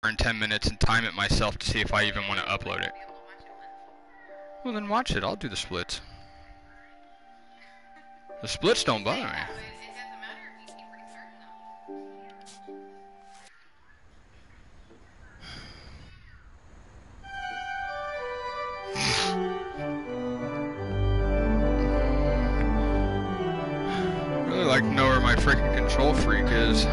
in 10 minutes and time it myself to see if I even want to upload it. Well, then watch it. I'll do the splits. The splits don't bother me. Really like to know where my freaking control freak is.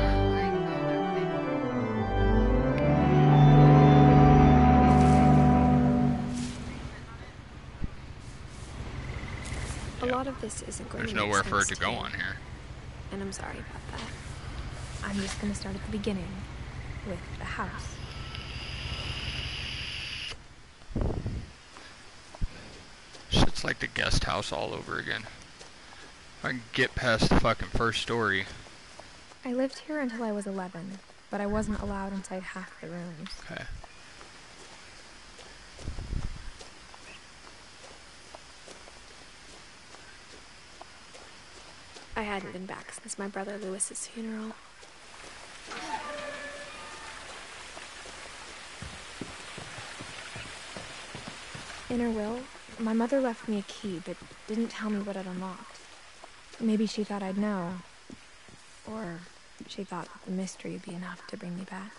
A lot of this isn't going to There's make nowhere for it sense to go on here. And I'm sorry about that. I'm just going to start at the beginning with the house. Shit's like the guest house all over again. If I can get past the fucking first story. I lived here until I was 11, but I wasn't allowed inside half the rooms. Okay. I hadn't been back since my brother Lewis's funeral. In her will, my mother left me a key, but didn't tell me what it unlocked. Maybe she thought I'd know. Or she thought the mystery would be enough to bring me back.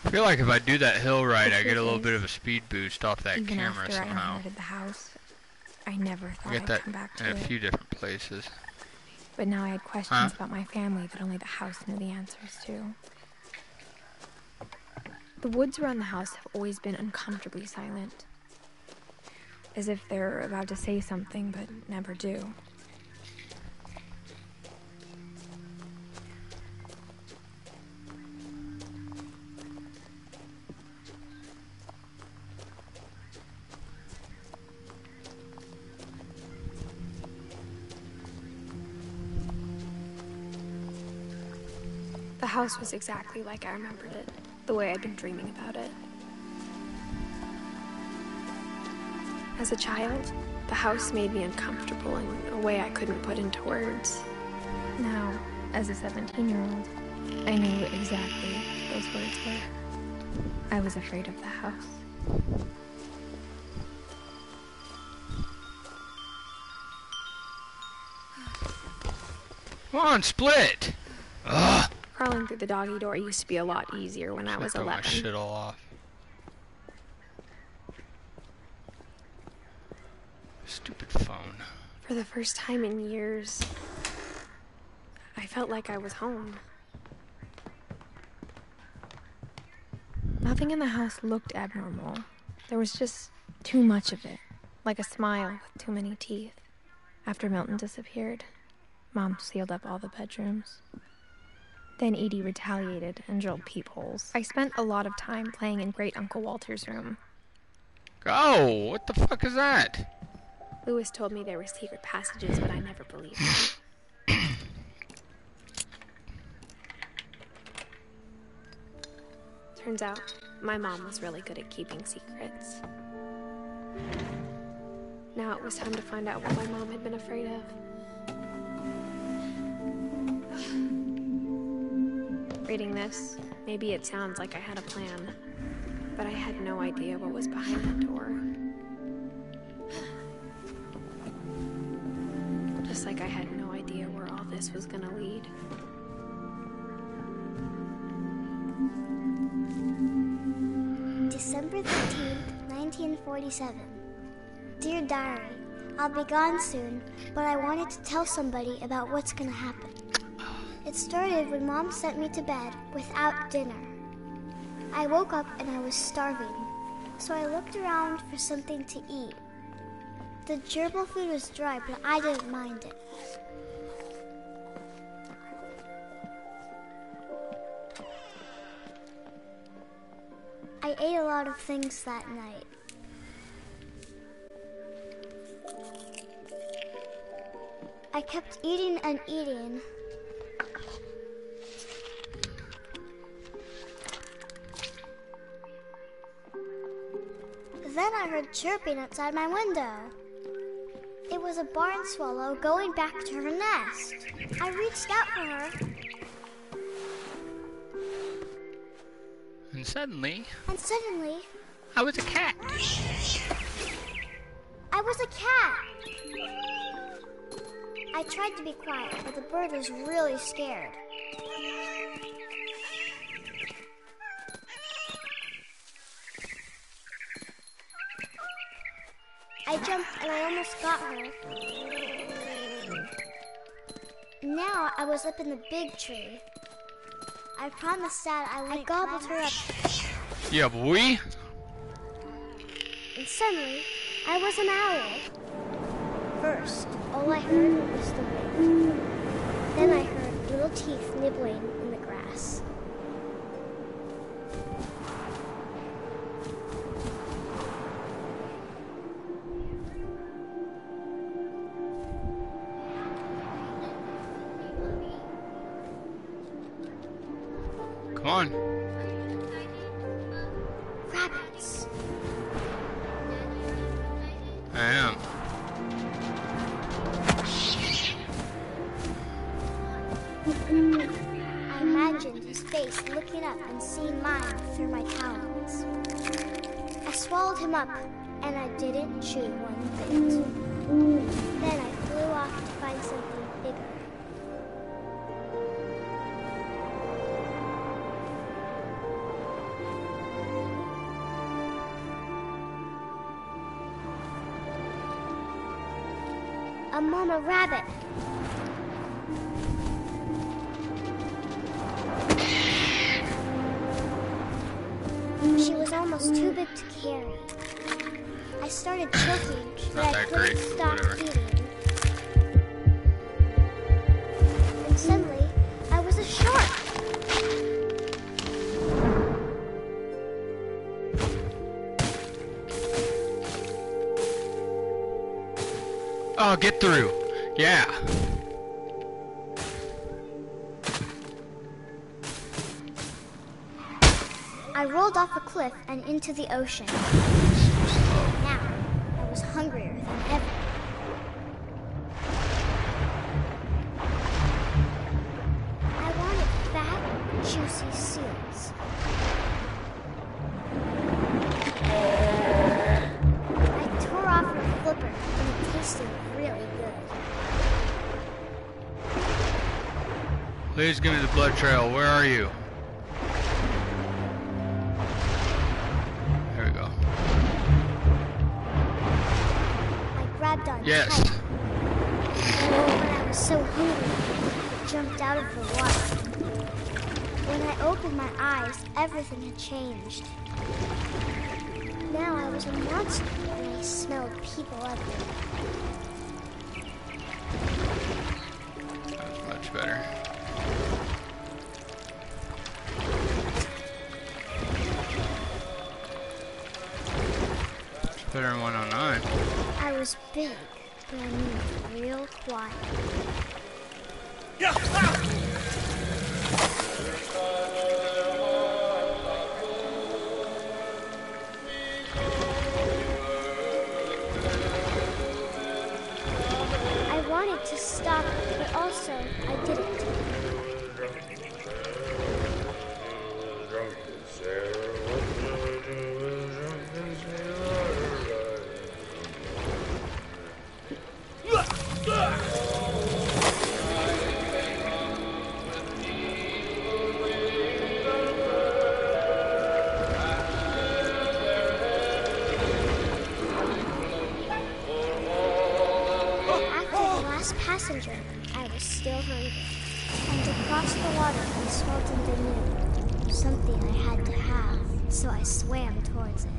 I feel like if I do that hill ride, I get a little bit of a speed boost off that Even camera after somehow. I inherited the house, I never thought I get I'd that come back to in it. a few different places. But now I had questions about my family that only the house knew the answers to. The woods around the house have always been uncomfortably silent. As if they're about to say something, but never do. The house was exactly like I remembered it, the way I'd been dreaming about it. As a child, the house made me uncomfortable in a way I couldn't put into words. Now, as a 17-year-old, I knew exactly what those words were. I was afraid of the house. Come on, split! Ugh! Crawling through the doggy door used to be a lot easier when I was Throw 11. my shit all off. Stupid phone. For the first time in years, I felt like I was home. Nothing in the house looked abnormal. There was just too much of it, like a smile with too many teeth. After Milton disappeared, Mom sealed up all the bedrooms. Then Edie retaliated and drilled peepholes. I spent a lot of time playing in Great Uncle Walter's room. Go! What the fuck is that? Lewis told me there were secret passages, but I never believed him. Turns out, my mom was really good at keeping secrets. Now it was time to find out what my mom had been afraid of. Reading this, maybe it sounds like I had a plan, but I had no idea what was behind that door. Just like I had no idea where all this was gonna lead. December 13th, 1947. Dear Diary, I'll be gone soon, but I wanted to tell somebody about what's gonna happen. It started when Mom sent me to bed without dinner. I woke up and I was starving, so I looked around for something to eat. The gerbil food was dry, but I didn't mind it. I ate a lot of things that night. I kept eating and eating. Then I heard chirping outside my window. It was a barn swallow going back to her nest. I reached out for her. And suddenly, I was a cat. I was a cat. I tried to be quiet, but the bird was really scared. I jumped and I almost got her. Now I was up in the big tree. I promised Dad I gobbled her up. Yeah, boy. And suddenly, I was an owl. First, all I heard was the wind. Then I heard little teeth nibbling in the grass. Come on. Rabbits. I am. I imagined his face looking up and seeing mine through my talons. I swallowed him up, and I didn't chew one bit. Then I flew off to find something bigger. A mama rabbit. She was almost too big to carry. I started choking, but I couldn't stop eating. And suddenly, I was a shark. Oh, get through. Yeah. I rolled off a cliff and into the ocean. Now, I was hungrier than ever. I wanted fat, juicy seals. I tore off her flipper, and it tasted really good. Please give me the blood trail. Where are you? There we go. I grabbed on Yes. tight. When I was so hungry, I jumped out of the water. When I opened my eyes, everything had changed. Now I was a monster, and I smelled people everywhere. That's much better. It's better than 109. I was big, but I moved real quiet. I wanted to stop, but also I didn't. Passenger, I was still hungry. And across the water, I smelled something new. Something I had to have, so I swam towards it.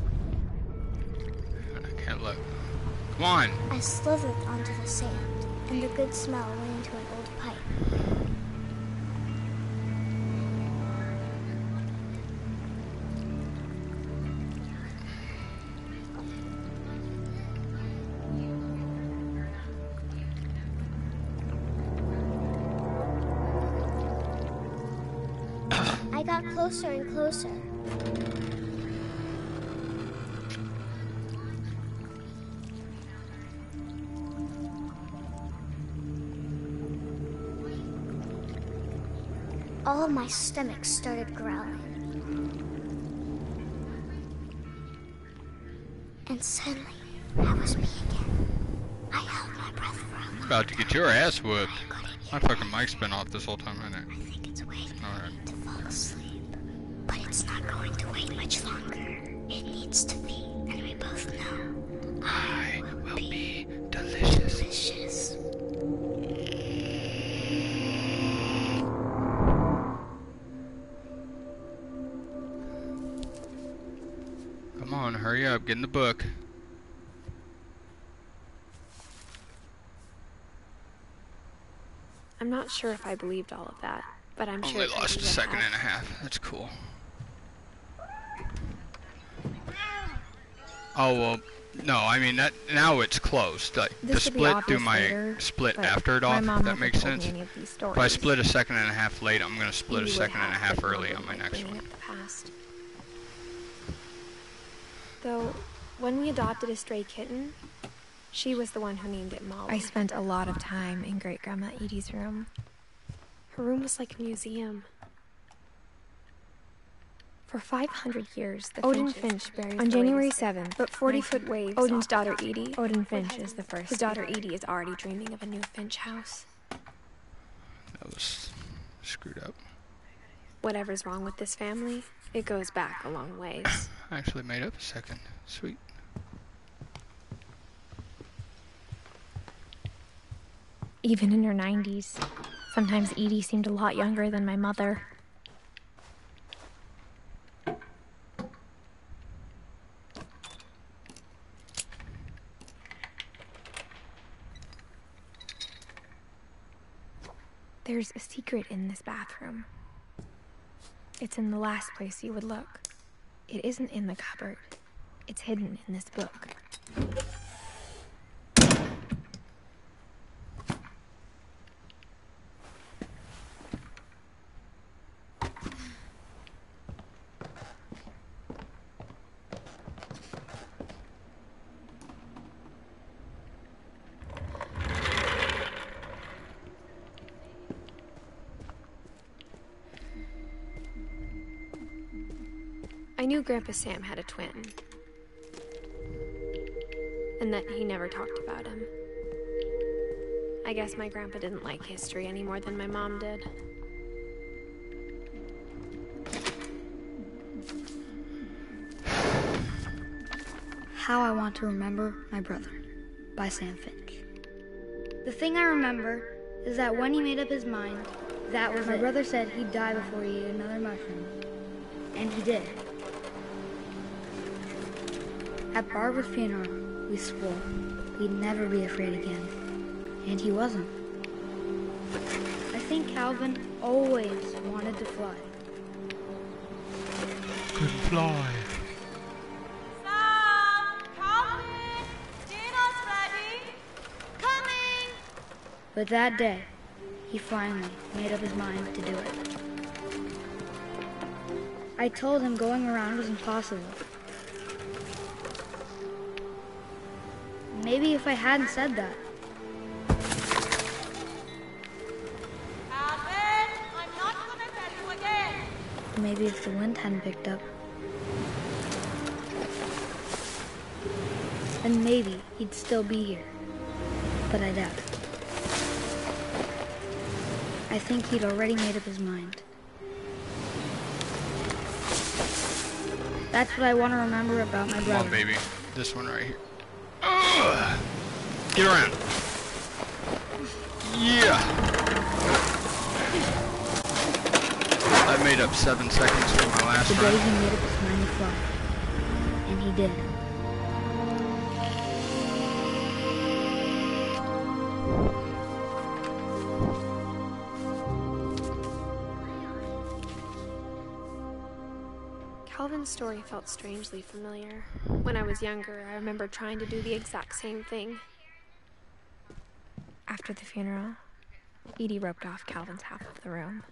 I can't look. Come on. I slithered onto the sand, and the good smell went into an old pipe. I got closer and closer. all of my stomach started growling. And suddenly, I was me again. I held my breath for a long About to get your ass whooped. My fucking mic's been off this whole time, hasn't I it? think it's waiting Alright. to fall asleep. But it's not going to wait much longer. It needs to be, and we both know. I will be delicious. Delicious. Come on, hurry up, get in the book. I'm not sure if I believed all of that, but I'm sure Only if I lost a would second have- and a half. That's cool. Oh well, no. I mean that now it's closed. Like the This would be split through obvious my later, split but after it my off. mom If that never makes told me sense. any of these If I stories. split a second and a half late, I'm gonna split a Edie would second and a have, half but Mom early on didn't my like next bringing one. up the past. Though, when we adopted a stray kitten, she was the one who named it Molly. I spent a lot of time in Great Grandma Edie's room. Her room was like a museum. For 500 years, the Odin Finch buried on January 7th, but 40-foot waves. Odin's daughter Edie. Odin Finch is the first. His daughter Edie is already dreaming of a new Finch house. That was screwed up. Whatever's wrong with this family, it goes back a long ways. I actually made up a second. Sweet. Even in her 90s, sometimes Edie seemed a lot younger than my mother. There's a secret in this bathroom. It's in the last place you would look. It isn't in the cupboard. It's hidden in this book. I knew Grandpa Sam had a twin, and that he never talked about him. I guess my grandpa didn't like history any more than my mom did. How I Want to Remember My Brother by Sam Finch. The thing I remember is that when he made up his mind, that was my brother said he'd die before he ate another mushroom. And he did. At Barbara's funeral, we swore we'd never be afraid again. And he wasn't. I think Calvin always wanted to fly. Could fly. Sam! Calvin! Dinner's ready! Coming! But that day, he finally made up his mind to do it. I told him going around was impossible. Maybe if I hadn't said that, Calvin! I'm not gonna tell you again! maybe if the wind hadn't picked up, then maybe he'd still be here. But I doubt it. I think he'd already made up his mind. That's what I want to remember about my Come brother. on, baby. This one right here. Ugh. Get around. Yeah. I made up 7 seconds for my last The day run. he made up his mind to fly. And he did. Calvin's story felt strangely familiar. When I was younger, I remember trying to do the exact same thing. After the funeral, Edie roped off Calvin's half of the room.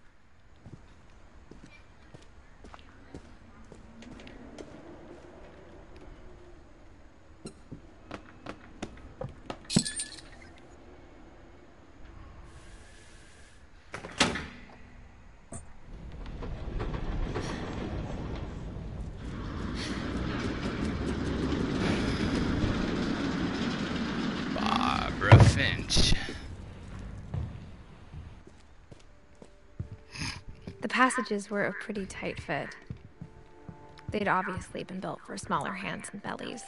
Finch. The passages were a pretty tight fit. They'd obviously been built for smaller hands and bellies.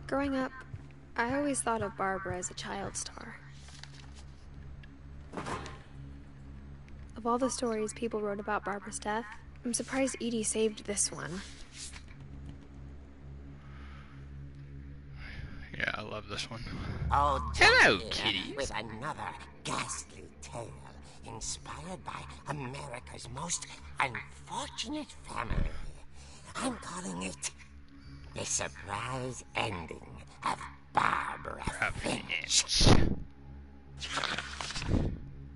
Growing up, I always thought of Barbara as a child star. Of all the stories people wrote about Barbara's death, I'm surprised Edie saved this one. Yeah, I love this one. Oh, Hello, here kitties. with another ghastly tale inspired by America's most unfortunate family. I'm calling it The Surprise Ending of Barbara Finch.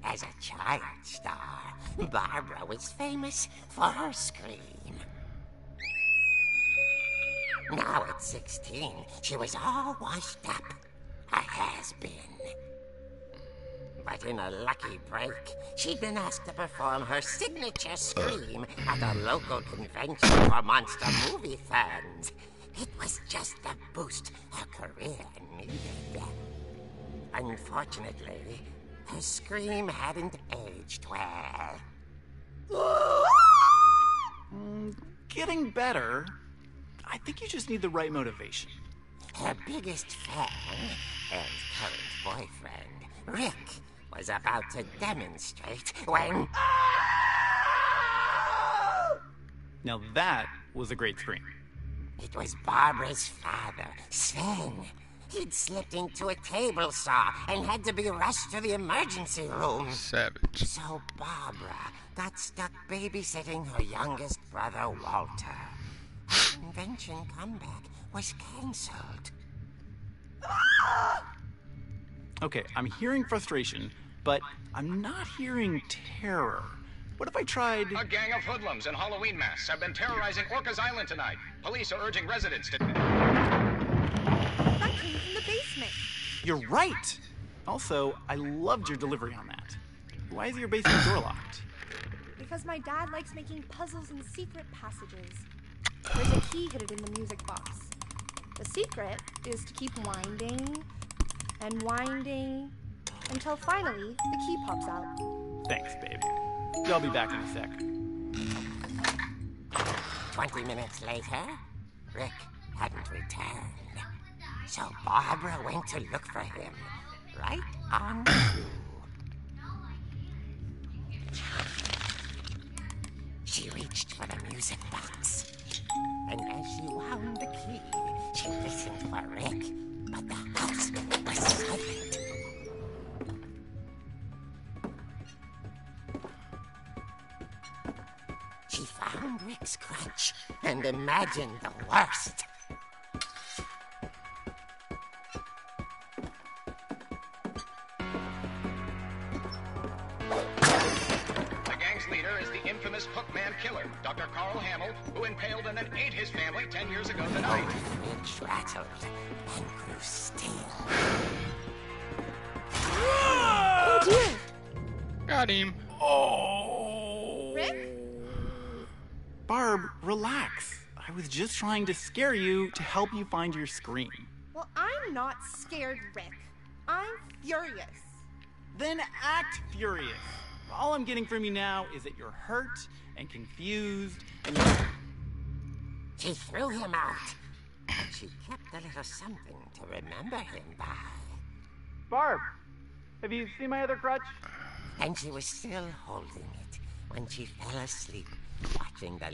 As a child star, Barbara was famous for her scream. Now at 16, she was all washed up. A has-been. But in a lucky break, she'd been asked to perform her signature scream at a local convention for monster movie fans. It was just the boost her career needed. Unfortunately, her scream hadn't aged well. Getting better. I think you just need the right motivation. Her biggest fan and current boyfriend, Rick, was about to demonstrate when... Now that was a great scream. It was Barbara's father, Sven. He'd slipped into a table saw and had to be rushed to the emergency room. Savage. So Barbara got stuck babysitting her youngest brother, Walter. Her convention comeback was cancelled. Okay, I'm hearing frustration, but I'm not hearing terror. What if I tried... A gang of hoodlums in Halloween masks have been terrorizing Orcas Island tonight. Police are urging residents to... That came from the basement. You're right! Also, I loved your delivery on that. Why is your basement door locked? Because my dad likes making puzzles and secret passages. There's a key hidden in the music box. The secret is to keep winding and winding until finally the key pops out. Thanks, babe. I'll be back in a sec. 20 minutes later, Rick hadn't returned. So Barbara went to look for him, right on cue. She reached for the music box, and as she wound the key, she listened for Rick, but the house was silent. She found Rick's crutch and imagined the worst. The gang's leader is the infamous Hookman Killer, Dr. Carl Hamill, who impaled and then ate his family 10 years ago tonight. Finch rattled and grew still. Oh dear! Got him. Oh! Rick? Barb, relax. I was just trying to scare you to help you find your scream. Well, I'm not scared, Rick. I'm furious. Then act furious. All I'm getting from you now is that you're hurt and confused and She threw him out, but she kept a little something to remember him by. Barb, have you seen my other crutch? And she was still holding it when she fell asleep watching the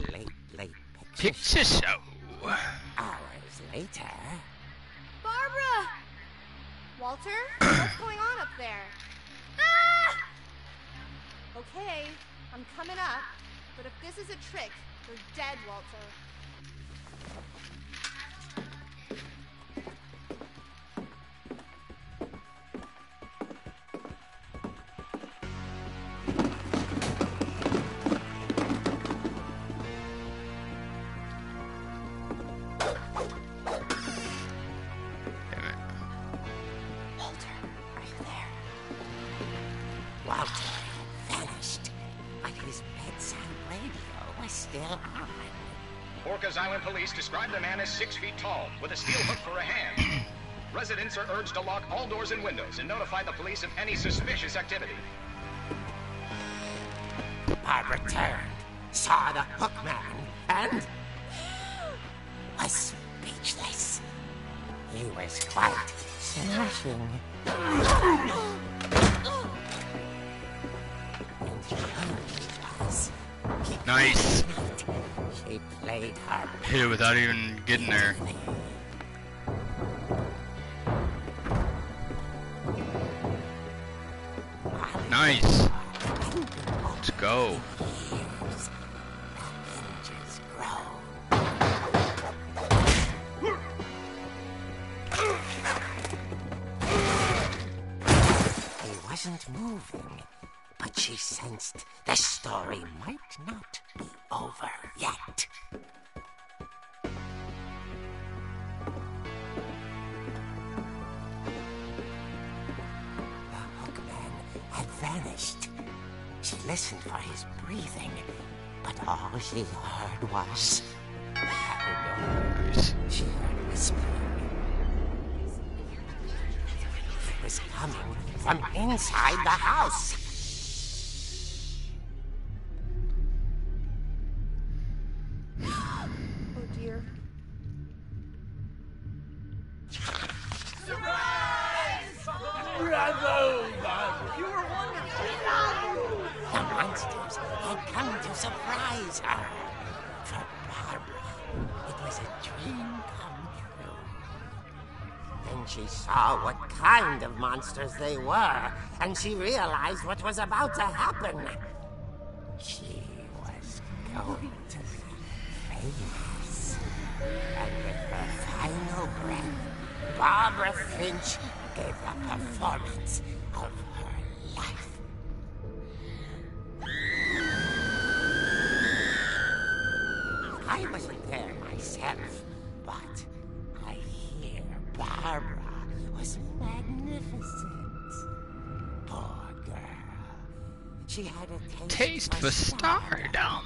late picture Picture show. hours later. Barbara! Walter, what's going on up there? Ah! Okay, I'm coming up, but if this is a trick, you're dead, Walter. Damn it. Walter, are you there? Walter vanished, but his bedside radio was still on. Orcas Island police describe the man as 6 feet tall, with a steel hook for a hand. Residents are urged to lock all doors and windows and notify the police of any suspicious activity. Barbara turned, saw the hook man, and was speechless. He was quite smashing. Nice. She played her Hit it without even getting there. Nice. Let's go. He wasn't moving, but she sensed the story might not be over yet. The hookman had vanished. She listened for his breathing, but all she heard was... Nice. She heard whispering. It was coming from inside the house. Oh dear. The monsters had come to surprise her. For Barbara, it was a dream come true. Then she saw what kind of monsters they were, and she realized what was about to happen. She was going to be famous. And with her final breath, Barbara Finch gave the performance of her life. I wasn't there myself, but I hear Barbara was magnificent. Poor girl. She had a Taste for stardom.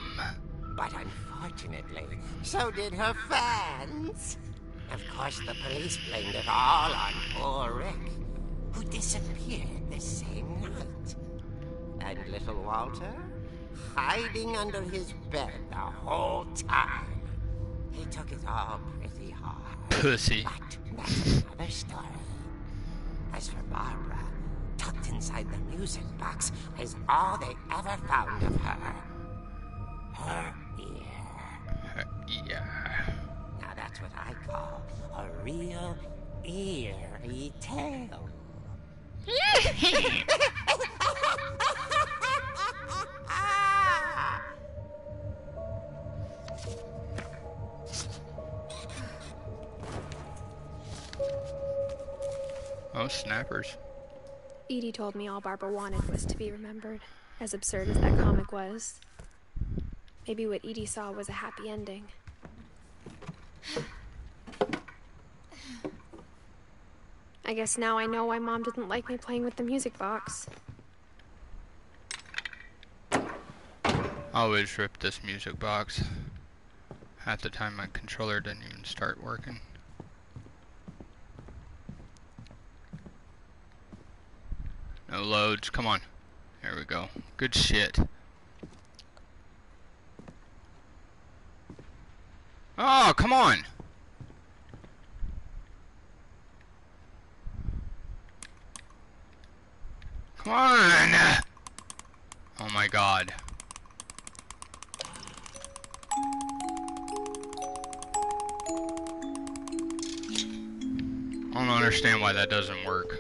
but unfortunately, so did her fans. Of course, the police blamed it all on poor Rick, who disappeared the same night. And little Walter, hiding under his bed the whole time. He took it all pretty hard. Pussy. But that's another story. As for Barbara, tucked inside the music box is all they ever found of her. Her ear. Yeah. Now that's what I call a real eerie tale. Oh, snappers. Edie told me all Barbara wanted was to be remembered, as absurd as that comic was. Maybe what Edie saw was a happy ending. I guess now I know why Mom didn't like me playing with the music box. I always ripped this music box. Half the time my controller didn't even start working. No loads, come on. There we go. Good shit. Oh, come on! Come on! Oh my god. I don't understand why that doesn't work.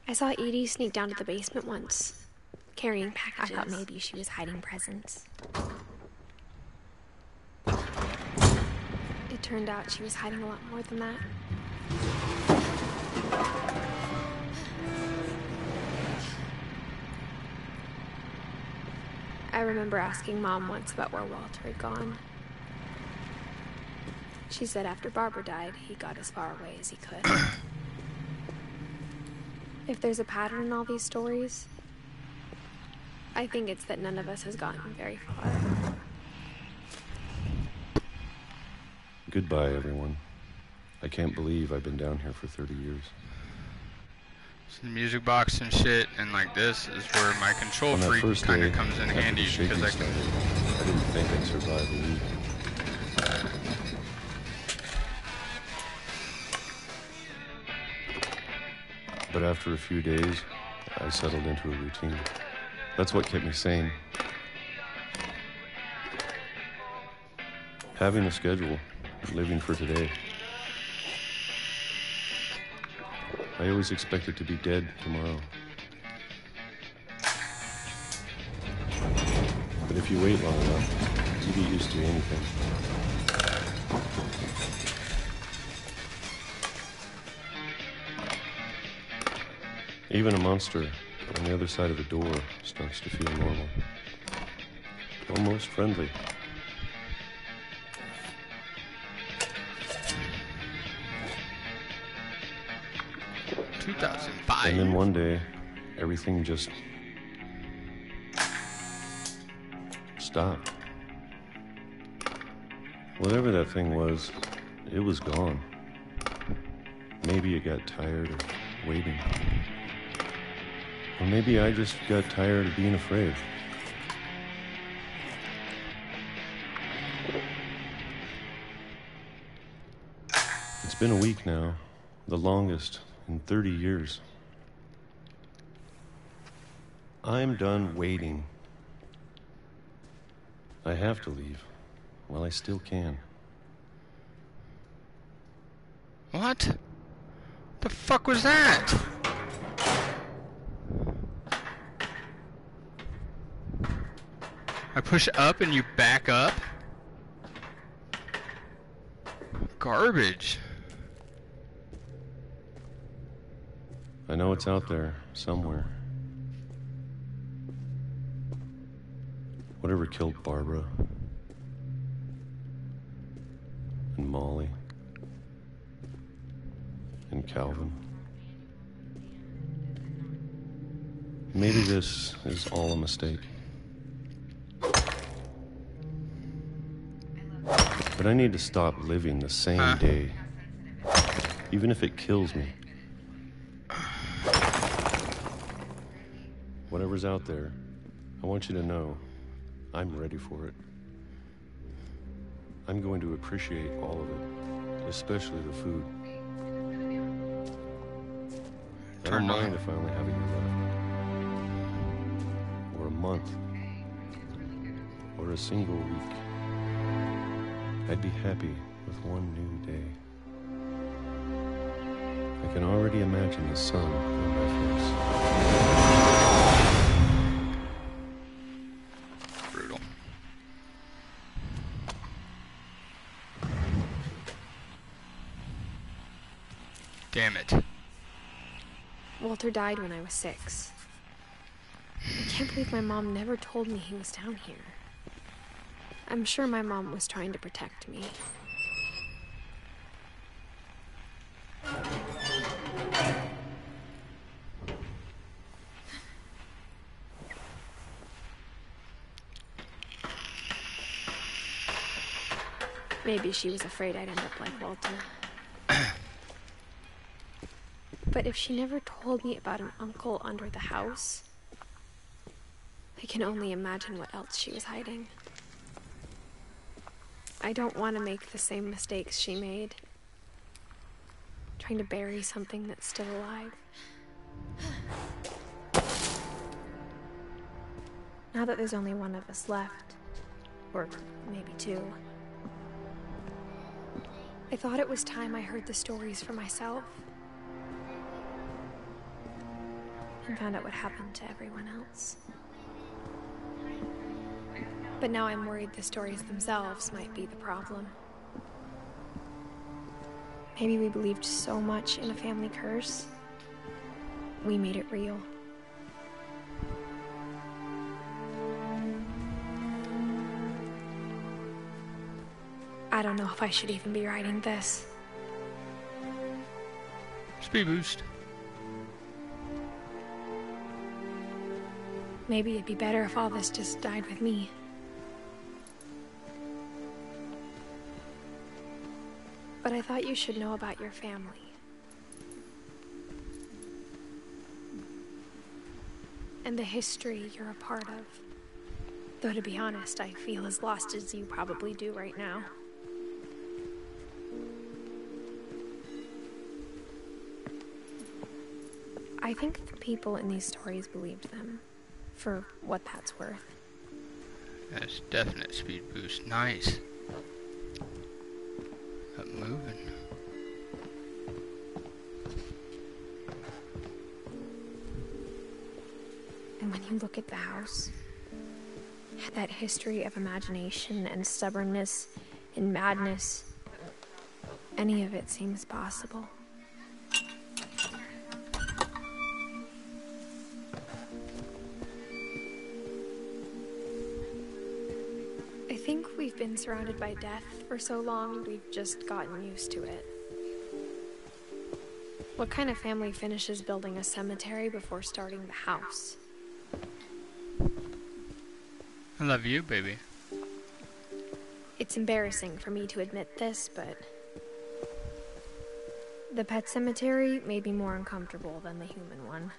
I saw Edie sneak down to the basement once, carrying packages. I thought maybe she was hiding presents. It turned out she was hiding a lot more than that. I remember asking Mom once about where Walter had gone. She said after Barbara died, he got as far away as he could. If there's a pattern in all these stories, I think it's that none of us has gotten very far. Goodbye, everyone. I can't believe I've been down here for 30 years. So the music box and shit, and like this is where my control freak kind of comes in handy because I can. I didn't think I'd survive a week. But after a few days, I settled into a routine. That's what kept me sane. Having a schedule, living for today. I always expected to be dead tomorrow. But if you wait long enough, you get used to anything. Even a monster on the other side of the door starts to feel normal. Almost friendly. And then one day, everything just stopped. Whatever that thing was, it was gone. Maybe it got tired of waiting. Or maybe I just got tired of being afraid. It's been a week now, the longest in 30 years. I'm done waiting. I have to leave while I still can. What? The fuck was that? I push up and you back up? Garbage. I know it's out there somewhere. Whatever killed Barbara and Molly and Calvin. Maybe this is all a mistake. But I need to stop living the same day, even if it kills me. Whatever's out there, I want you to know I'm ready for it. I'm going to appreciate all of it, especially the food. I don't mind if I only have a year left, or a month, or a single week. I'd be happy with one new day. I can already imagine the sun on my face. Brutal. Damn it. Walter died when I was 6. I can't believe my mom never told me he was down here. I'm sure my mom was trying to protect me. Maybe she was afraid I'd end up like Walter. But if she never told me about an uncle under the house, I can only imagine what else she was hiding. I don't want to make the same mistakes she made, trying to bury something that's still alive. Now that there's only one of us left, or maybe 2, I thought it was time I heard the stories for myself and found out what happened to everyone else. But now I'm worried the stories themselves might be the problem. Maybe we believed so much in a family curse, we made it real. I don't know if I should even be writing this. Speed boost. Maybe it'd be better if all this just died with me. But I thought you should know about your family. And the history you're a part of. Though to be honest, I feel as lost as you probably do right now. I think the people in these stories believed them, for what that's worth. That's definite speed boost. Nice. Up moving. And when you look at the house, that history of imagination and stubbornness and madness, any of it seems possible. I think we've been surrounded by death for so long, we've just gotten used to it. What kind of family finishes building a cemetery before starting the house? I love you, baby. It's embarrassing for me to admit this, but the pet cemetery made me more uncomfortable than the human one.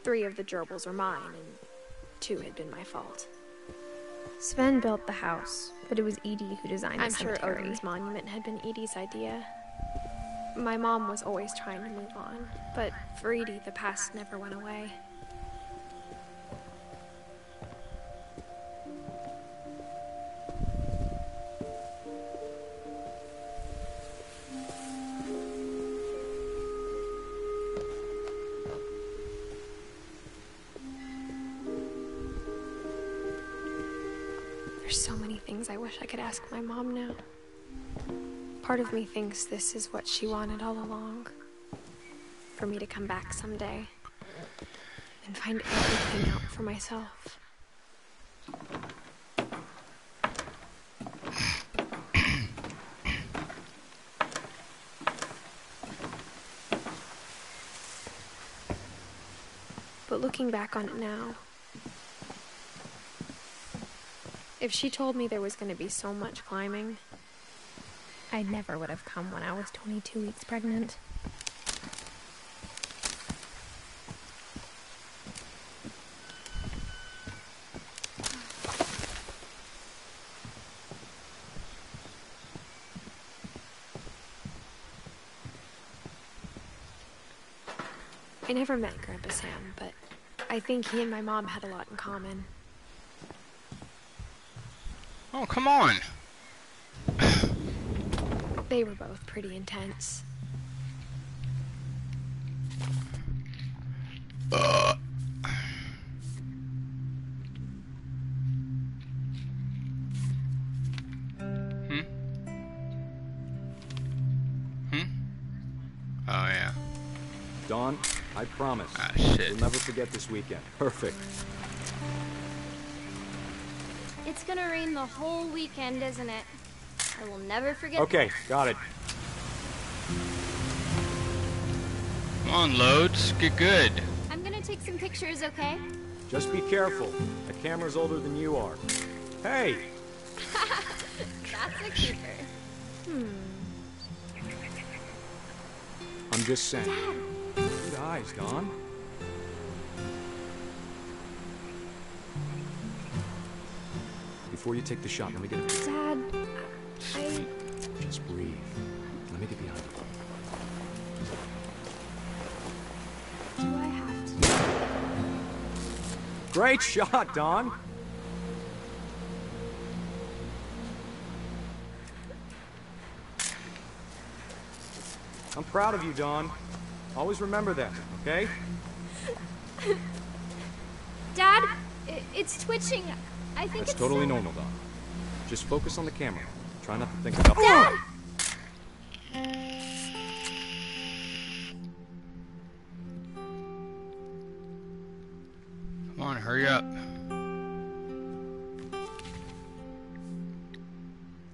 3 of the gerbils are mine, and 2 had been my fault. Sven built the house, but it was Edie who designed the cemetery. I'm sure Odin's monument had been Edie's idea. My mom was always trying to move on, but for Edie, the past never went away. There's so many things I wish I could ask my mom now. Part of me thinks this is what she wanted all along. For me to come back someday and find everything out for myself. But looking back on it now, if she told me there was going to be so much climbing, I never would have come when I was 22 weeks pregnant. I never met Grandpa Sam, but I think he and my mom had a lot in common. Oh, come on. They were both pretty intense. Oh, yeah. Dawn, I promise. Ah, shit. We'll never forget this weekend. Perfect. It's gonna rain the whole weekend, isn't it? I will never forget. Okay, got it. Come on, Loads. Get good. I'm gonna take some pictures, okay? Just be careful. The camera's older than you are. Hey! That's a keeper. I'm just saying. Dad! Good eyes, Dawn. Before you take the shot, let me get a picture. Dad, I... Just breathe. Let me get behind you. Do I have to? Great shot, Dawn! I'm proud of you, Dawn. Always remember that, okay? Dad, it's twitching. I think That's it's totally normal, Dawn. Just focus on the camera. Try not to think about... Dad! Come on, hurry up.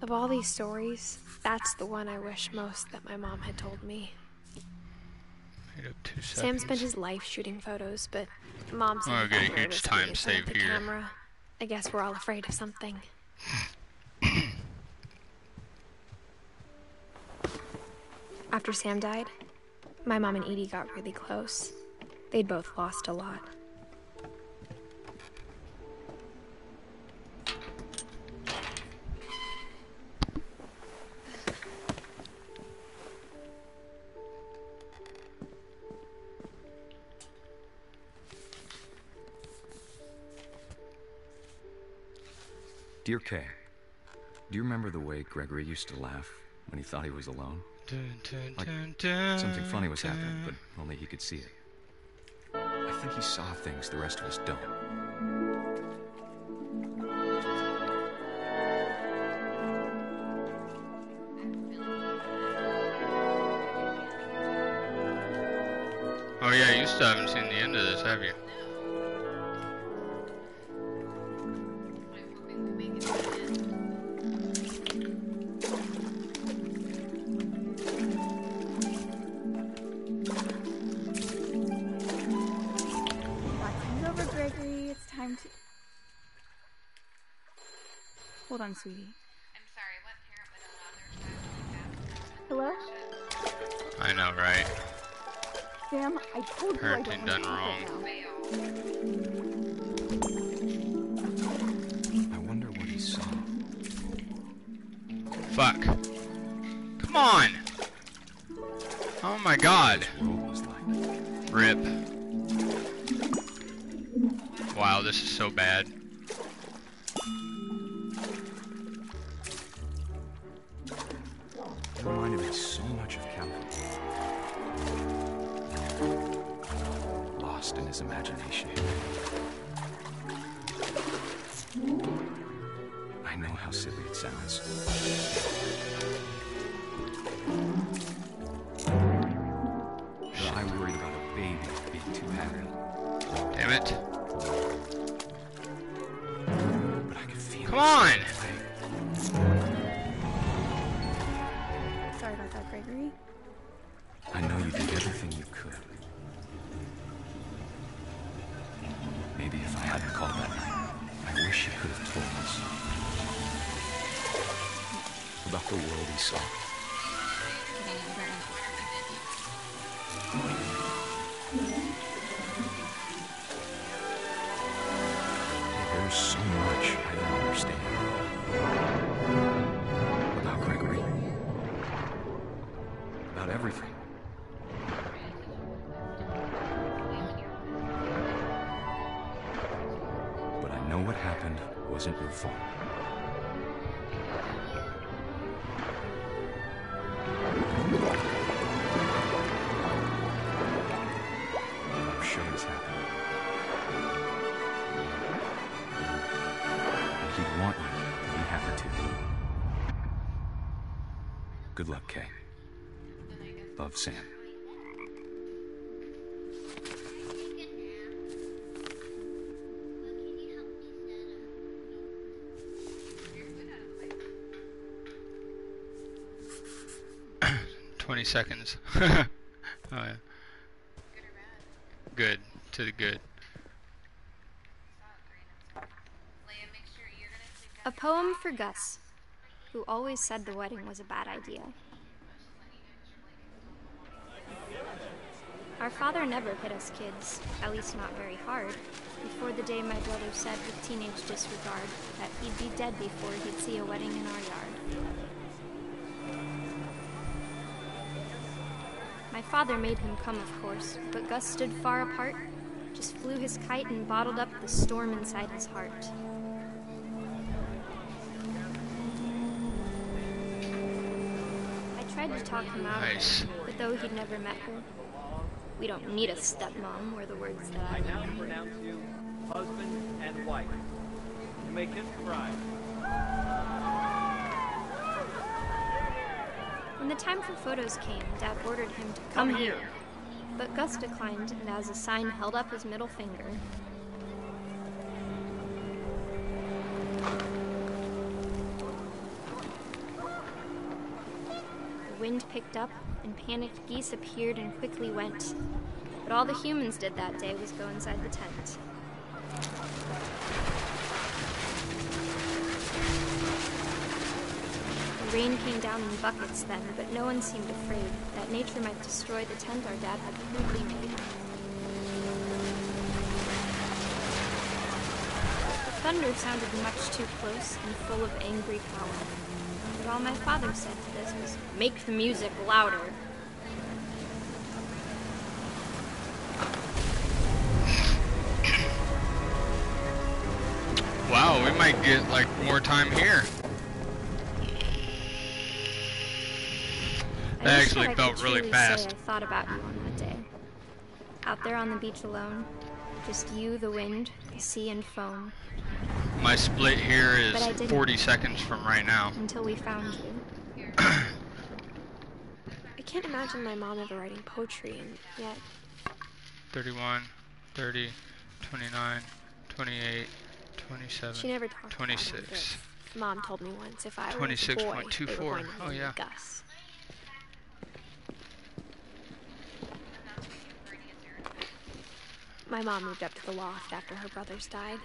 Of all these stories, that's the one I wish most that my mom had told me. Made up 2 seconds. Sam spent his life shooting photos, but Mom said I get a huge time the save here. Camera. I guess we're all afraid of something. After Sam died, my mom and Edie got really close. They'd both lost a lot. Dear Kay, do you remember the way Gregory used to laugh when he thought he was alone? Like something funny was happening, but only he could see it. I think he saw things the rest of us don't. Oh yeah, you still haven't seen the end of this, have you? Hold on, sweetie. I'm sorry, what parent would allow their child to have? Hello? I know, right? Sam, I told you I don't Parenting done wrong. I wonder what he saw. Fuck. Come on! Oh my god. What this world was like. Rip. Wow, this is so bad. It reminded me so much of Calvin. Lost in his imagination. I know how silly it sounds. But I worried about a baby being too happy. Damn it. But I could feel Come on! Sorry about that, Gregory. I know you did everything you could. Maybe if I hadn't called that night, I wish you could have told us about the world he saw. There's so much I don't understand about Gregory, about everything. But I know what happened wasn't your fault. I'm sure this happened. And he'd want you to be happy too. Good luck, Kay. Love, Sam. Seconds. Oh yeah. Good to the good. A poem for Gus, who always said the wedding was a bad idea. Our father never hit us kids, at least not very hard, before the day my brother said with teenage disregard that he'd be dead before he'd see a wedding in our yard. My father made him come, of course, but Gus stood far apart, just flew his kite and bottled up the storm inside his heart. I tried to talk him out of it, but though he'd never met her, we don't need a stepmom, were the words that I now pronounce you husband and wife. You may kiss the bride. When the time for photos came, Dad ordered him to come here. But Gus declined, and as a sign held up his middle finger. wind picked up, and panicked geese appeared and quickly went. But all the humans did that day was go inside the tent. The rain came down in buckets then, but no one seemed afraid that nature might destroy the tent our dad had crudely made. The thunder sounded much too close and full of angry power. But all my father said to this was, "Make the music louder." Wow, we might get like more time here. That actually felt really fast. I thought about you on that day. Out there on the beach alone, just you, the wind, the sea, and foam. My split here is 40 seconds from right now. Until we found you. I can't imagine my mom ever writing poetry, and yet... 31, 30, 29, 28, 27, she never talked 26. About it. Mom told me once if I was a boy, they were going to oh yeah. Gus. My mom moved up to the loft after her brothers died.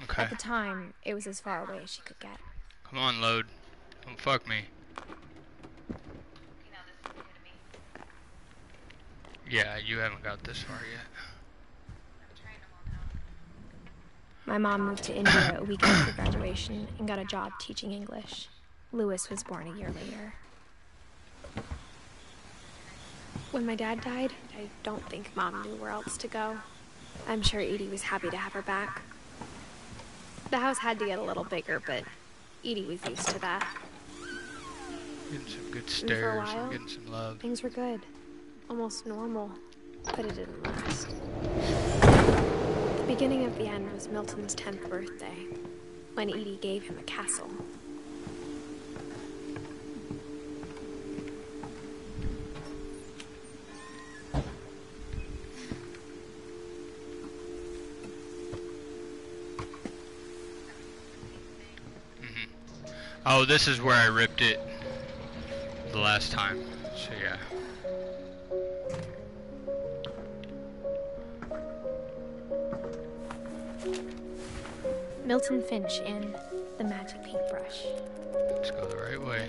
Okay. At the time, it was as far away as she could get. Come on, load. Don't fuck me. Yeah, you haven't got this far yet. My mom moved to India a week after graduation and got a job teaching English. Lewis was born a year later. When my dad died, I don't think Mom knew where else to go. I'm sure Edie was happy to have her back. The house had to get a little bigger, but Edie was used to that. Getting some good stares and getting some love. Things were good. Almost normal, but it didn't last. The beginning of the end was Milton's 10th birthday, when Edie gave him a castle. Oh, this is where I ripped it the last time, so yeah. Milton Finch in The Magic Paintbrush. Let's go the right way.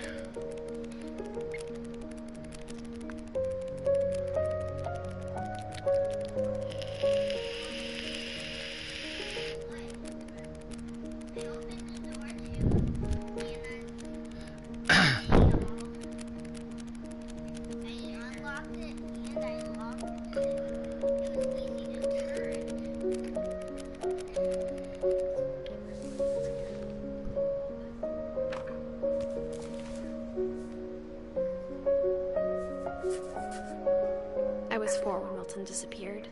I was 4 when Milton disappeared.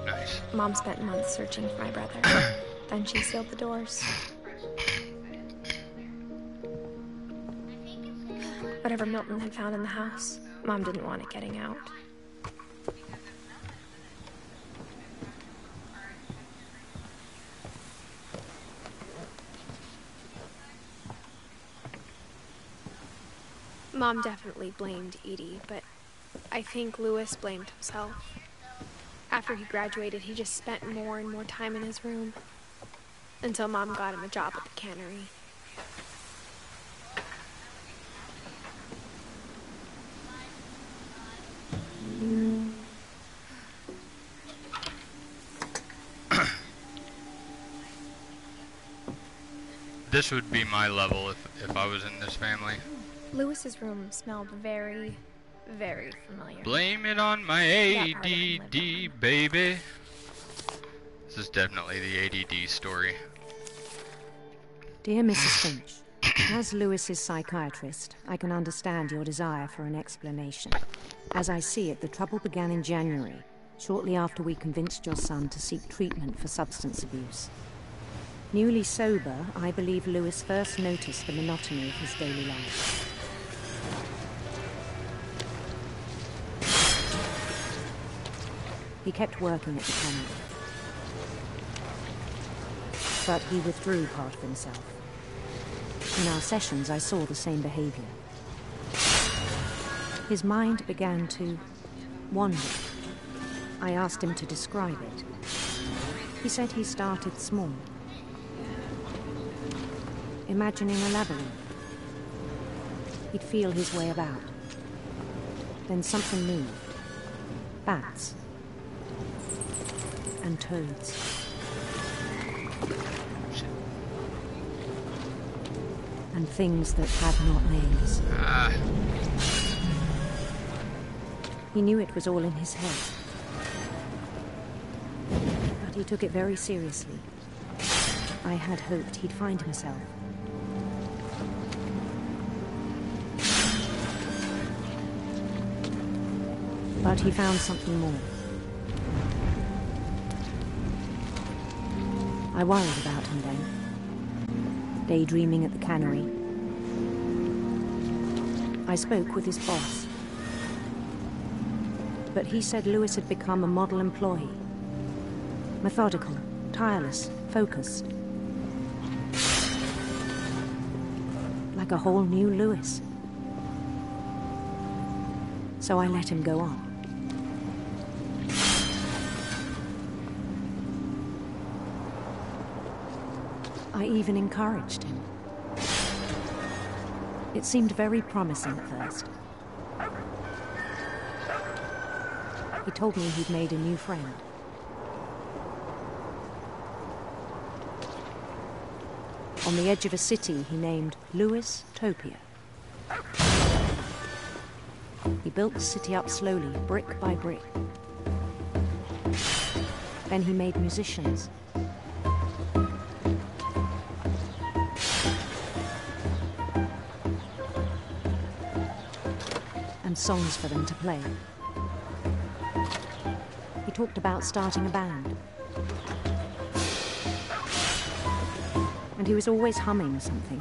Nice. Mom spent months searching for my brother. Then she sealed the doors. Whatever Milton had found in the house, Mom didn't want it getting out. Mom definitely blamed Edie, but I think Lewis blamed himself. After he graduated, he just spent more and more time in his room, until Mom got him a job at the cannery. This would be my level if I was in this family. Lewis's room smelled very, very familiar. Blame it on my ADD, baby. This is definitely the ADD story. Dear Mrs. Finch, as Lewis's psychiatrist, I can understand your desire for an explanation. As I see it, the trouble began in January, shortly after we convinced your son to seek treatment for substance abuse. Newly sober, I believe Lewis first noticed the monotony of his daily life. He kept working at the cannery. but he withdrew part of himself. In our sessions, I saw the same behavior. His mind began to wander. I asked him to describe it. He said he started small, imagining a labyrinth. He'd feel his way about. Then something moved. Bats. And toads. And things that had not names. He knew it was all in his head. But he took it very seriously. I had hoped he'd find himself. But he found something more. I worried about him then, daydreaming at the cannery. I spoke with his boss. But he said Lewis had become a model employee. Methodical, tireless, focused. Like a whole new Lewis. So I let him go on. I even encouraged him. It seemed very promising at first. He told me he'd made a new friend. On the edge of a city he named Lewis Topia. He built the city up slowly, brick by brick. Then he made musicians. And songs for them to play. He talked about starting a band. And he was always humming something.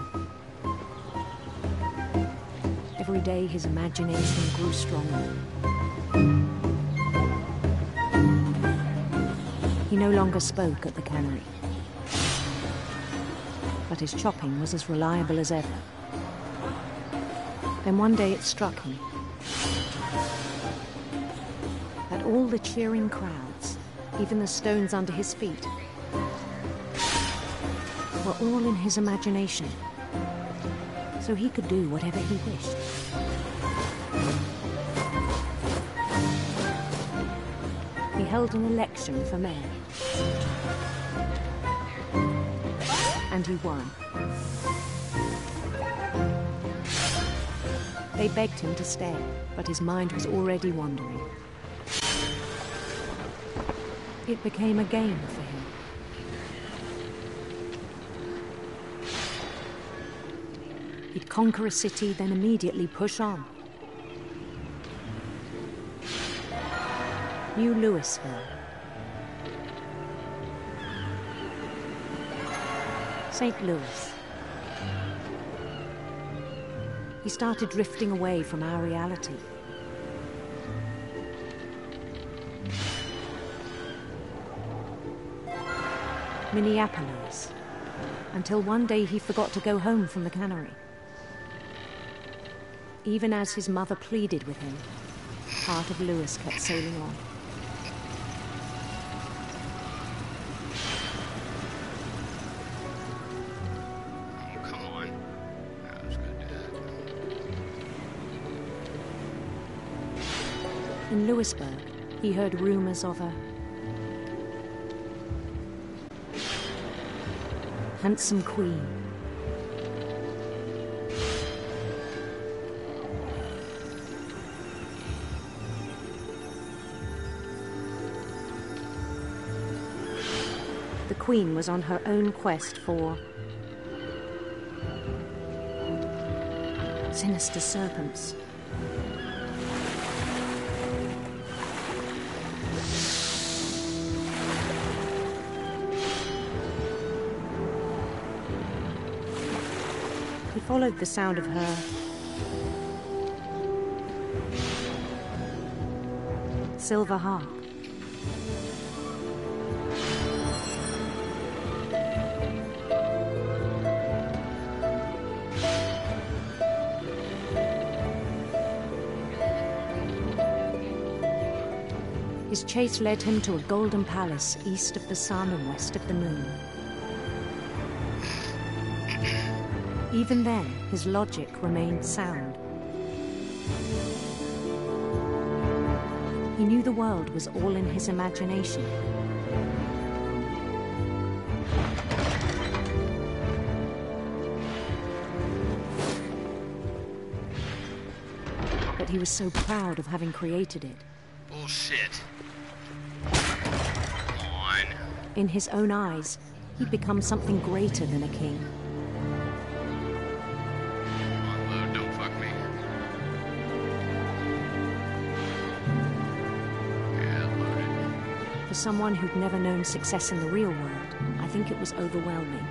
Every day his imagination grew stronger. He no longer spoke at the cannery. But his chopping was as reliable as ever. Then one day it struck him that all the cheering crowds, even the stones under his feet, were all in his imagination, so he could do whatever he wished. He held an election for mayor. And he won. They begged him to stay, but his mind was already wandering. It became a game for him. He'd conquer a city, then immediately push on. New Louisville. St. Louis. He started drifting away from our reality. Minneapolis. Until one day he forgot to go home from the cannery. Even as his mother pleaded with him, part of Lewis kept sailing on. Oh, come on. I was gonna do that. In Lewisburg, he heard rumors of a handsome queen. The queen was on her own quest for sinister serpents. He followed the sound of her silver harp. His chase led him to a golden palace east of the sun and west of the moon. Even then, his logic remained sound. He knew the world was all in his imagination. But he was so proud of having created it. Bullshit. Come on. In his own eyes, he'd become something greater than a king. Don't fuck me. Yeah, loaded. For someone who'd never known success in the real world, I think it was overwhelming.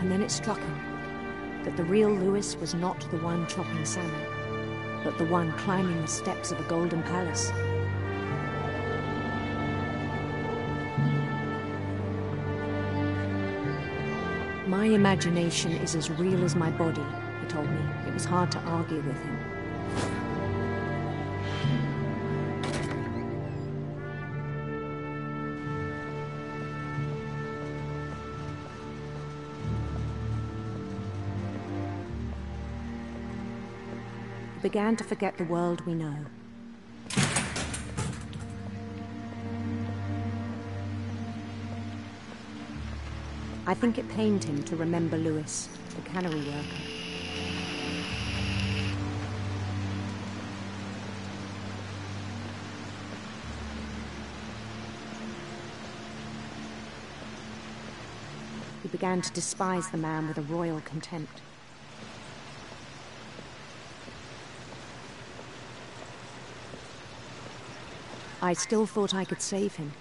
And then it struck him that the real Lewis was not the one chopping salmon, but the one climbing the steps of a golden palace. My imagination is as real as my body, he told me. It was hard to argue with him. We began to forget the world we know. I think it pained him to remember Lewis, the cannery worker. He began to despise the man with a royal contempt. I still thought I could save him.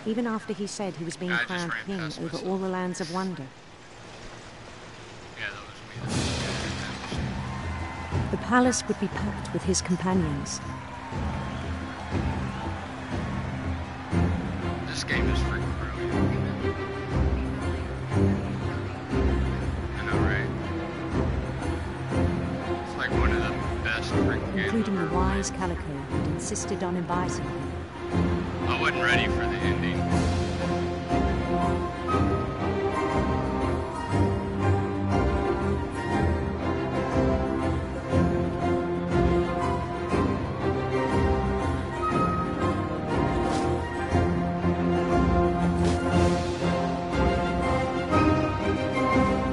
Even after he said he was being crowned king over all the lands of wonder. Yeah, that was me. The palace would be packed with his companions. This game is freaking brilliant. I know, right? It's like one of the best freaking games. Including the wise Calico who'd insisted on inviting him. I wasn't ready for the ending.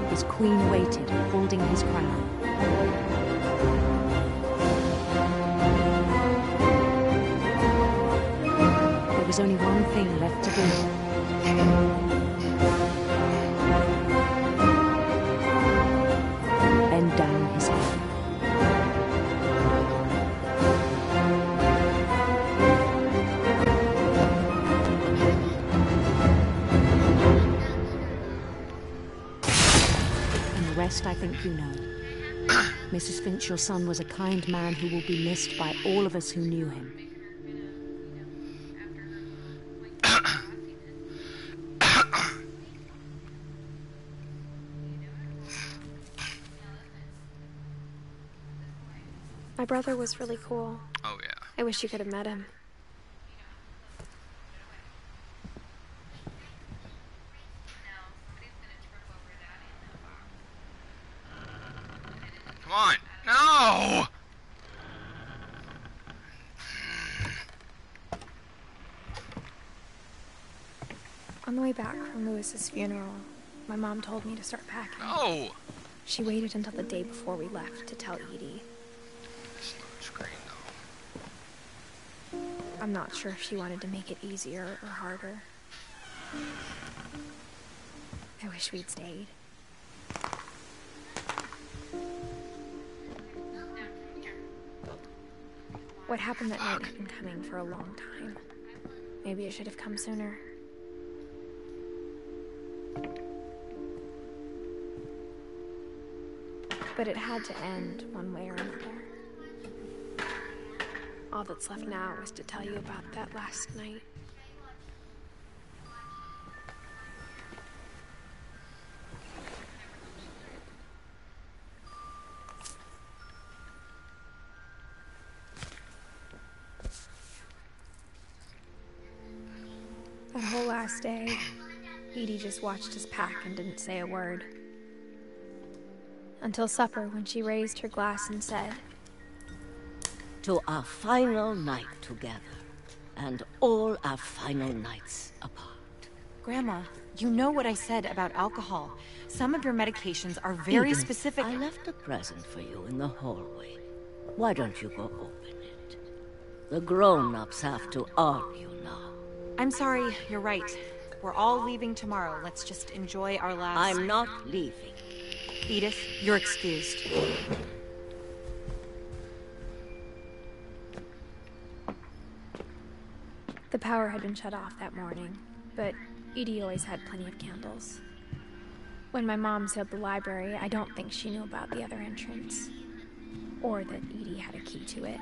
His queen waited, holding his crown. There was only one thing left to do. Bend down his head. And the rest I think you know. Mrs. Finch, your son was a kind man who will be missed by all of us who knew him. My brother was really cool. Oh, yeah. I wish you could have met him. Come on. No! On the way back from Lewis's funeral, my mom told me to start packing. No! She waited until the day before we left to tell Edie. Screen, though. I'm not sure if she wanted to make it easier or harder. I wish we'd stayed. What happened that night had been coming for a long time. Maybe it should have come sooner. But it had to end one way or another. All that's left now is to tell you about that last night. last day, Edie just watched us pack and didn't say a word. Until supper, when she raised her glass and said, "To our final night together, and all our final nights apart." Grandma, you know what I said about alcohol. Some of your medications are very Edith, specific. I left a present for you in the hallway. Why don't you go open it? The grown-ups have to argue now. I'm sorry, you're right. We're all leaving tomorrow. Let's just enjoy our last... I'm not leaving. Edith, you're excused. The power had been shut off that morning, but Edie always had plenty of candles. When my mom sealed the library, I don't think she knew about the other entrance, or that Edie had a key to it.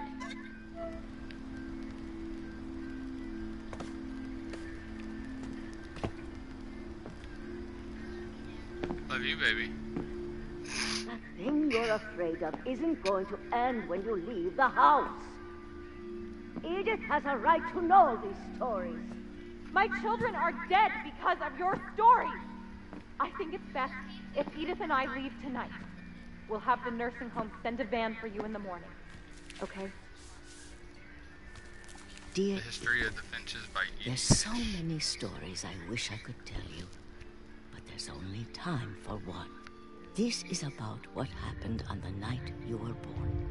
Love you, baby. That thing you're afraid of isn't going to end when you leave the house. Edith has a right to know these stories. My children are dead because of your story. I think it's best if Edith and I leave tonight. We'll have the nursing home send a van for you in the morning. Okay? Dear, The History of the Finches by Edith. there's so many stories I wish I could tell you, but there's only time for one. This is about what happened on the night you were born.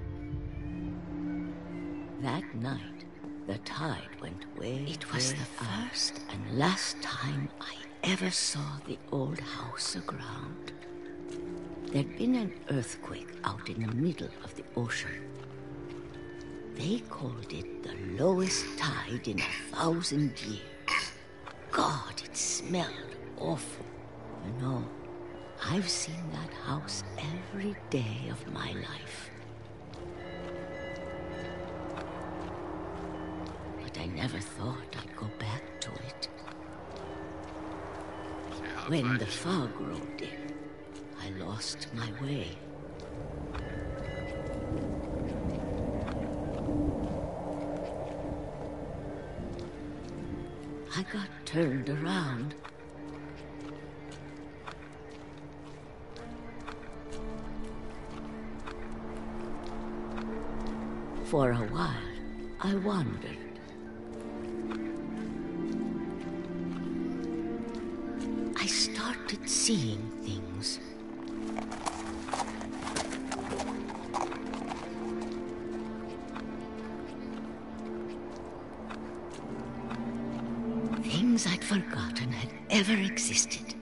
That night, the tide went way. It was the first and last time I ever saw the old house aground. There'd been an earthquake out in the middle of the ocean. They called it the lowest tide in 1,000 years. God, it smelled awful. You know, I've seen that house every day of my life. But I never thought I'd go back to it. When the fog rolled in, I lost my way. I got turned around. For a while, I wandered. I started seeing things. Things I'd forgotten had ever existed.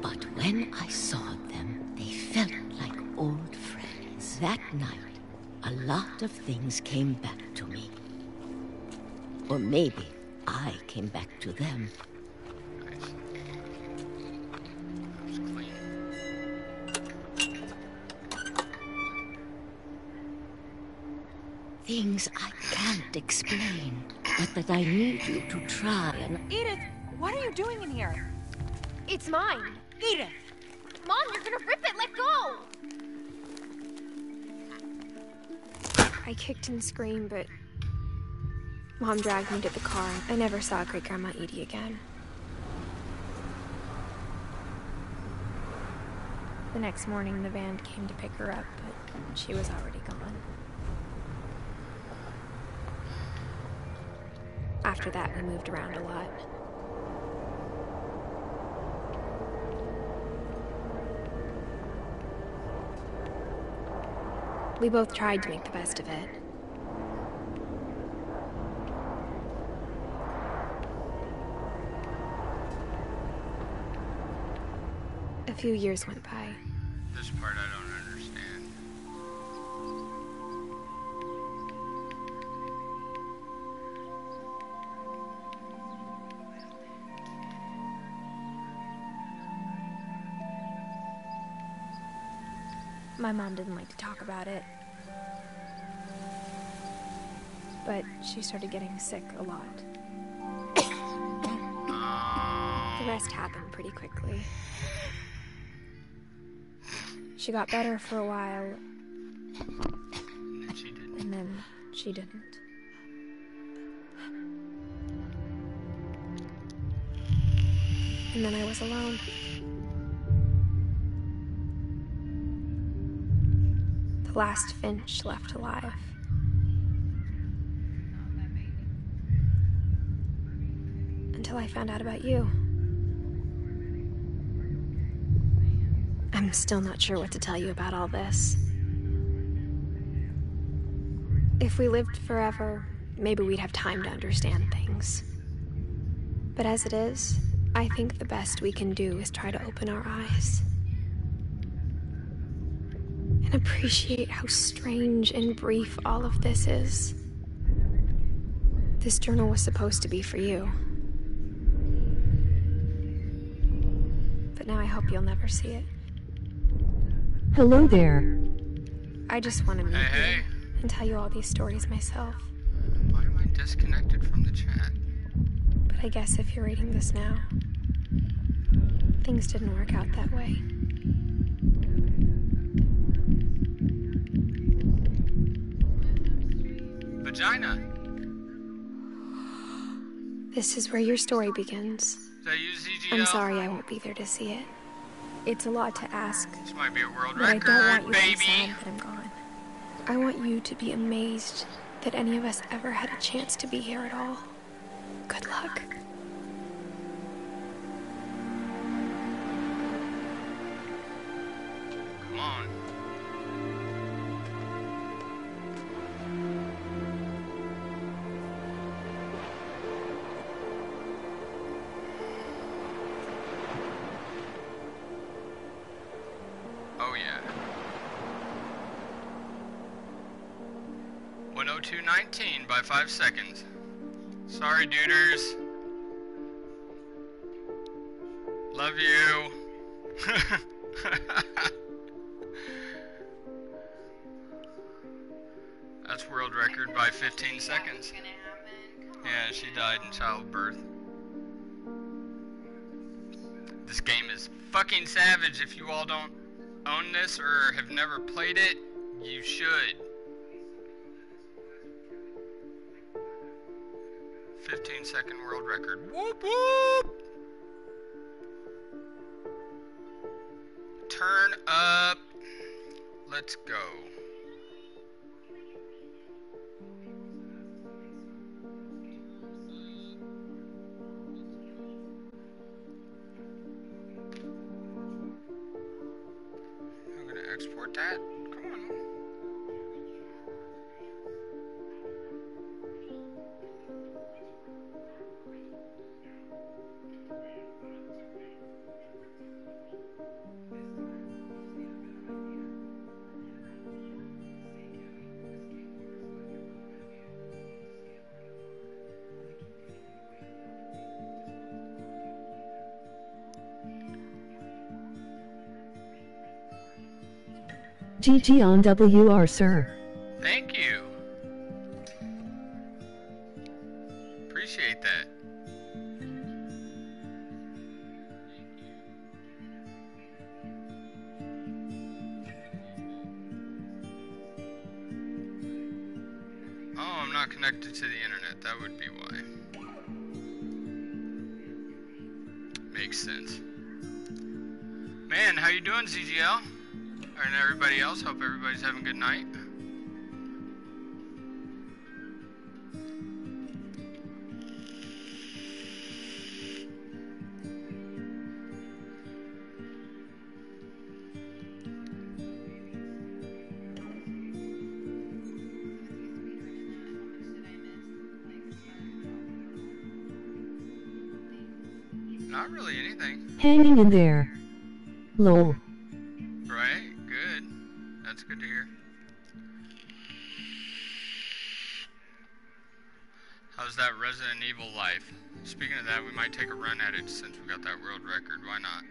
But when I saw them, they felt like old friends. That night, a lot of things came back to me. Or maybe I came back to them. Things I can't explain, but that I need you to try and... Edith, what are you doing in here? It's mine. Edith! Mom, you're gonna rip it. Let go! I kicked and screamed, but Mom dragged me to the car. I never saw Great-Grandma Edie again. The next morning, the van came to pick her up, but she was already gone. After that, we moved around a lot. We both tried to make the best of it. A few years went by. This part I don't understand. My mom didn't like to talk about it. But she started getting sick a lot. The rest happened pretty quickly. She got better for a while, and then she didn't. And then I was alone. The last Finch left alive. Until I found out about you. I'm still not sure what to tell you about all this. If we lived forever, maybe we'd have time to understand things. But as it is, I think the best we can do is try to open our eyes. And appreciate how strange and brief all of this is. This journal was supposed to be for you. But now I hope you'll never see it. Hello there. I just want to meet you and tell you all these stories myself. Why am I disconnected from the chat? But I guess if you're reading this now, things didn't work out that way. Vagina. This is where your story begins. Is that you, ZGL? I'm sorry I won't be there to see it. It's a lot to ask. This might be a world But record, I don't want you to be baby. sad that I'm gone. I want you to be amazed that any of us ever had a chance to be here at all. Good luck. Come on. Oh yeah. 102.19 by 5 seconds. Sorry, duders. Love you. That's world record by 15 seconds. Yeah, she died in childbirth. This game is fucking savage. If you all don't own this or have never played it, you should. 15-second world record. Whoop whoop! Turn up. Let's go. I'm gonna export that. Come on. GG on WR, sir. Thank you. Appreciate that. Oh, I'm not connected to the internet. That would be why. Makes sense. Man, how you doing, ZGL? And everybody else, hope everybody's having a good night. Not really anything. Hanging in there. Lol. Right? Good. That's good to hear. How's that Resident Evil life? Speaking of that, we might take a run at it since we got that world record. Why not?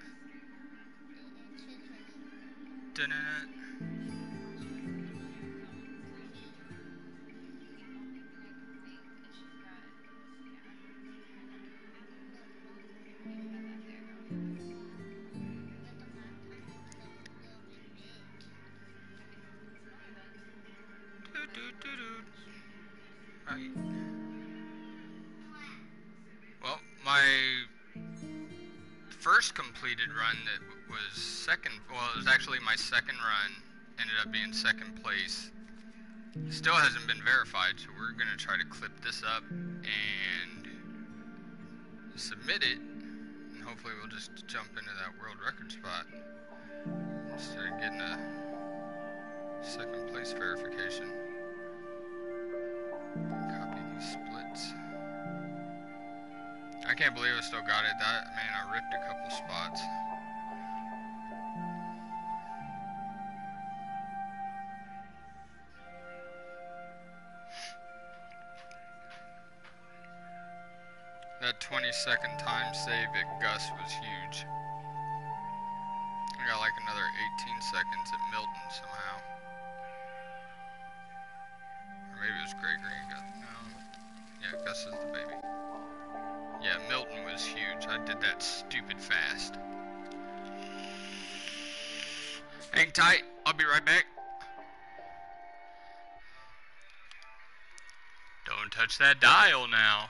Dun-dun-dun. Right. Well, my first completed run that was second, well, it was actually my second run, ended up being second place. Still hasn't been verified, so we're going to try to clip this up and submit it, and hopefully we'll just jump into that world record spot instead of getting a second place verification. Copy these splits. I can't believe I still got it. Man, I ripped a couple spots. That 20-second time save at Gus was huge. I got like another 18 seconds at Milton somehow. Or maybe it was Gregory. Yeah, Gus is the baby. Yeah, Milton was huge. I did that stupid fast. Hang tight. I'll be right back. Don't touch that dial now.